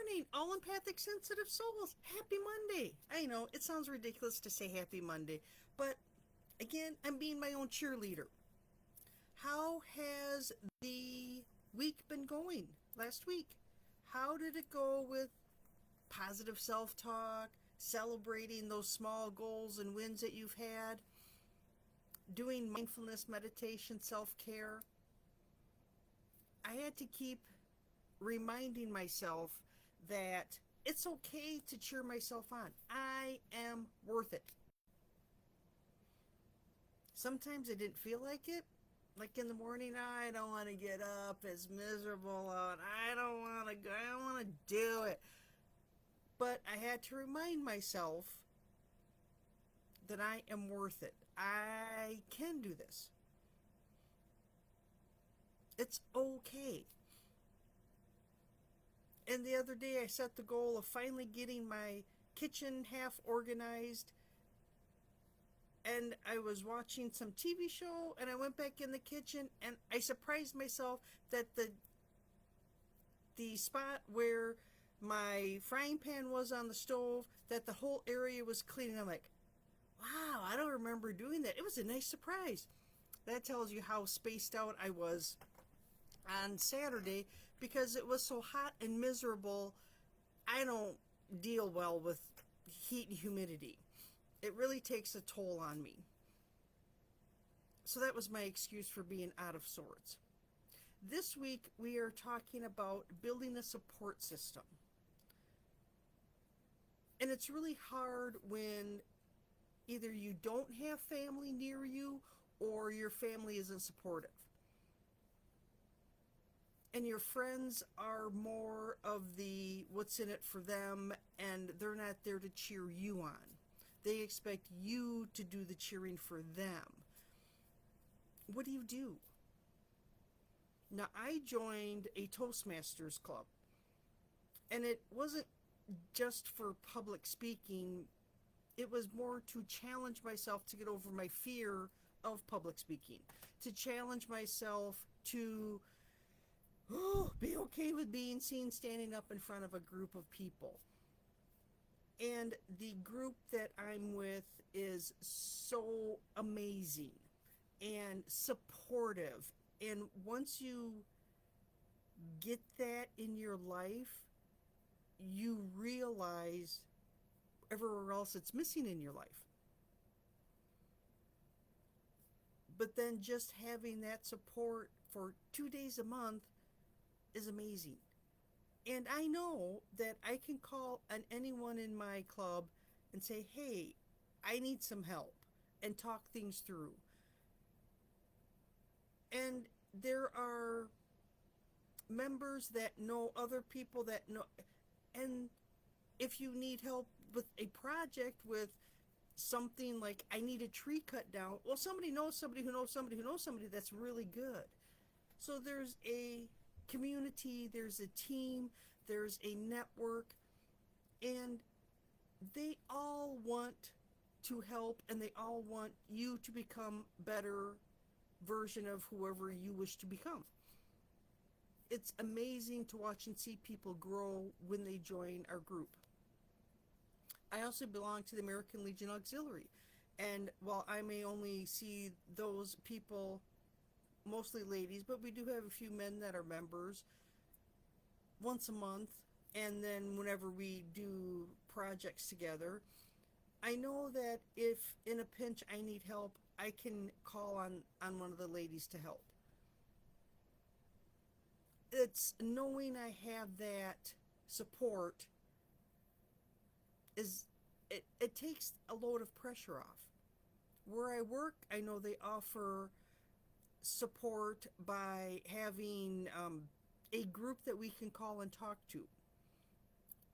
morning, all empathic, sensitive souls. Happy Monday. I know it sounds ridiculous to say happy Monday, but again, I'm being my own cheerleader. How has the week been going last week? How did it go with positive self talk, celebrating those small goals and wins that you've had, doing mindfulness, meditation, self care? I had to keep reminding myself that it's okay to cheer myself on. I am worth it. Sometimes I didn't feel like it. Like in the morning, I don't want to get up. It's miserable out. I don't want to go. I don't want to do it. But I had to remind myself that I am worth it. I can do this. It's okay. And the other day, I set the goal of finally getting my kitchen half organized. And I was watching some TV show, and I went back in the kitchen, and I surprised myself that the spot where my frying pan was on the stove, that the whole area was clean. And I'm like, wow, I don't remember doing that. It was a nice surprise. That tells you how spaced out I was on Saturday because it was so hot and miserable. I don't deal well with heat and humidity. It really takes a toll on me. So that was my excuse for being out of sorts. This week we are talking about building a support system. And it's really hard when either you don't have family near you or your family isn't supportive. And your friends are more of the what's in it for them, and they're not there to cheer you on. They expect you to do the cheering for them. What do you do? Now, I joined a Toastmasters club, and it wasn't just for public speaking. It was more to challenge myself to get over my fear of public speaking, to challenge myself to be okay with being seen standing up in front of a group of people. And the group that I'm with is so amazing and supportive. And once you get that in your life, you realize everywhere else it's missing in your life. But then just having that support for 2 days a month is amazing. And I know that I can call on anyone in my club and say, hey, I need some help, and talk things through. And there are members that know other people that know. And if you need help with a project, with something like I need a tree cut down, well, somebody knows somebody who knows somebody who knows somebody that's really good. So there's a community, there's a team, there's a network, and they all want to help, and they all want you to become better version of whoever you wish to become. It's amazing to watch and see people grow when they join our group. I also belong to the American Legion Auxiliary, and while I may only see those people, mostly ladies, but we do have a few men that are members, once a month, and then whenever we do projects together, I know that if in a pinch I need help, I can call on one of the ladies to help. It's knowing I have that support it takes a load of pressure off. Where I work, I know they offer support by having a group that we can call and talk to,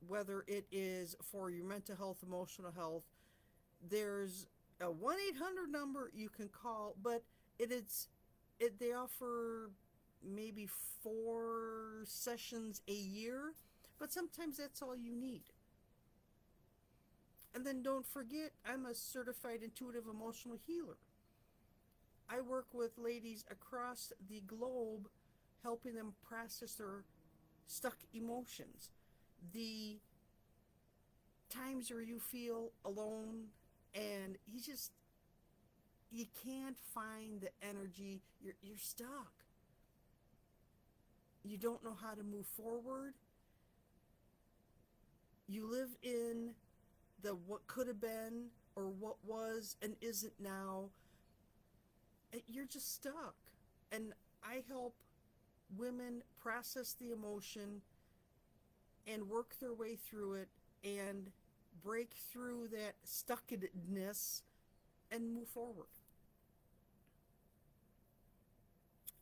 whether it is for your mental health, emotional health. There's a 1-800 number you can call, but they offer maybe 4 sessions a year, but sometimes that's all you need. And then don't forget, I'm a certified intuitive emotional healer. I work with ladies across the globe, helping them process their stuck emotions. the times where you feel alone and you can't find the energy, you're stuck. You don't know how to move forward. You live in the what could have been or what was and isn't now. You're just stuck. And I help women process the emotion and work their way through it and break through that stuckedness and move forward.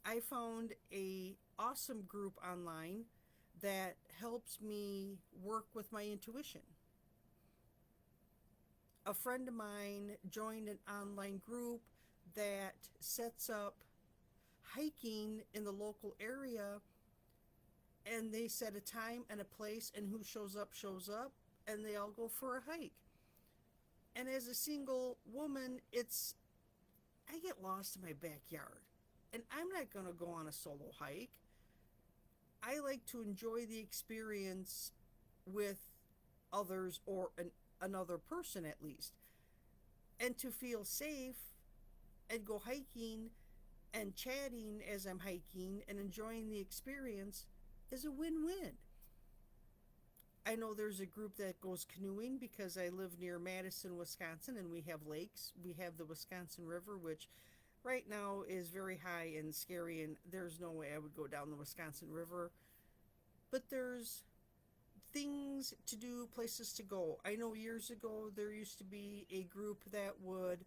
I found a awesome group online that helps me work with my intuition. A friend of mine joined an online group that sets up hiking in the local area, and they set a time and a place, and who shows up, and they all go for a hike. And as a single woman, I get lost in my backyard, and I'm not going to go on a solo hike. I like to enjoy the experience with others, or another person at least, and to feel safe and go hiking and chatting as I'm hiking and enjoying the experience is a win-win. I know there's a group that goes canoeing because I live near Madison, Wisconsin, and we have lakes. We have the Wisconsin River, which right now is very high and scary, and there's no way I would go down the Wisconsin River. But there's things to do, places to go. I know years ago there used to be a group that would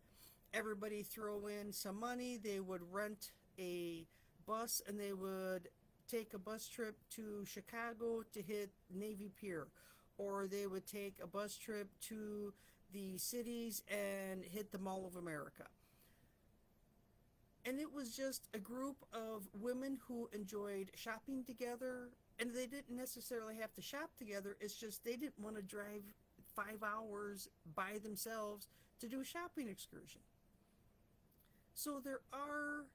everybody throw in some money. They would rent a bus and they would take a bus trip to Chicago to hit Navy Pier, or they would take a bus trip to the cities and hit the Mall of America. And it was just a group of women who enjoyed shopping together, and they didn't necessarily have to shop together. It's just they didn't want to drive 5 hours by themselves to do a shopping excursion. So there are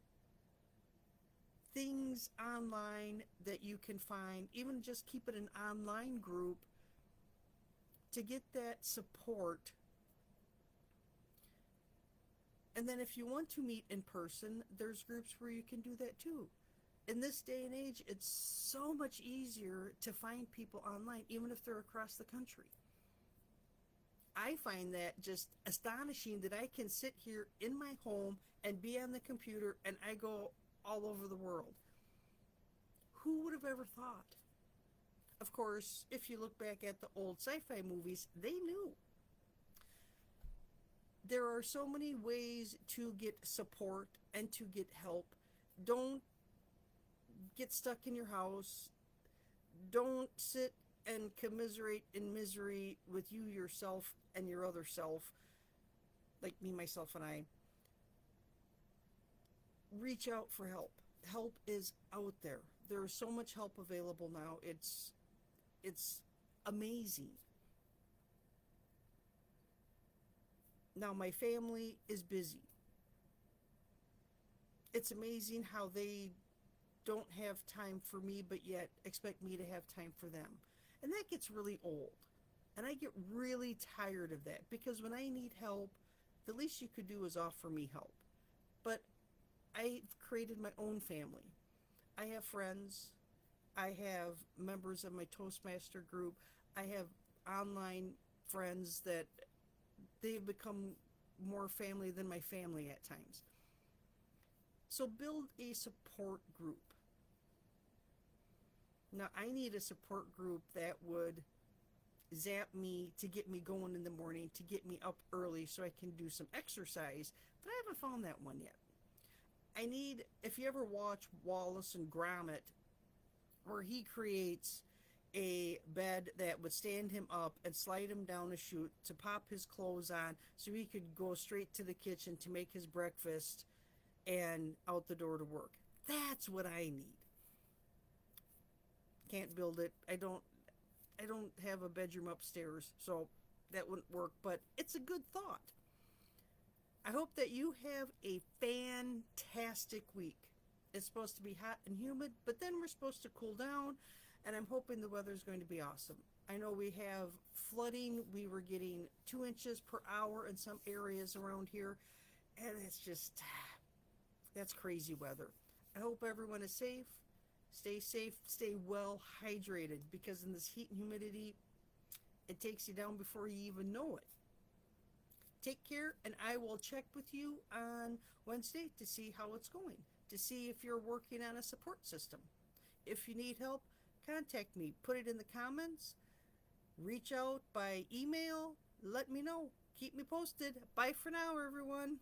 things online that you can find, even just keep it an online group to get that support. And then if you want to meet in person, there's groups where you can do that too. In this day and age, it's so much easier to find people online, even if they're across the country. I find that just astonishing that I can sit here in my home and be on the computer and I go all over the world. Who would have ever thought? Of course, if you look back at the old sci-fi movies, they knew. There are so many ways to get support and to get help. Don't get stuck in your house. Don't sit and commiserate in misery with you, yourself, and your other self, like me, myself, and I. Reach out for help. Help is out there. There is so much help available now. It's amazing. Now, my family is busy. It's amazing how they don't have time for me, but yet expect me to have time for them. And that gets really old. And I get really tired of that, because when I need help, the least you could do is offer me help. But I've created my own family. I have friends. I have members of my Toastmaster group. I have online friends that they've become more family than my family at times. So build a support group. Now, I need a support group that would zap me to get me going in the morning, to get me up early so I can do some exercise, but I haven't found that one yet. If you ever watch Wallace and Gromit, where he creates a bed that would stand him up and slide him down a chute to pop his clothes on so he could go straight to the kitchen to make his breakfast and out the door to work. That's what I need. Can't build it. I don't have a bedroom upstairs, so that wouldn't work, but it's a good thought. I hope that you have a fantastic week. It's supposed to be hot and humid, but then we're supposed to cool down, and I'm hoping the weather's going to be awesome. I know we have flooding. We were getting 2 inches per hour in some areas around here, and it's just, that's crazy weather. I hope everyone is safe, stay well hydrated, because in this heat and humidity, it takes you down before you even know it. Take care, and I will check with you on Wednesday to see how it's going, to see if you're working on a support system. If you need help, contact me. Put it in the comments. Reach out by email. Let me know. Keep me posted. Bye for now, everyone.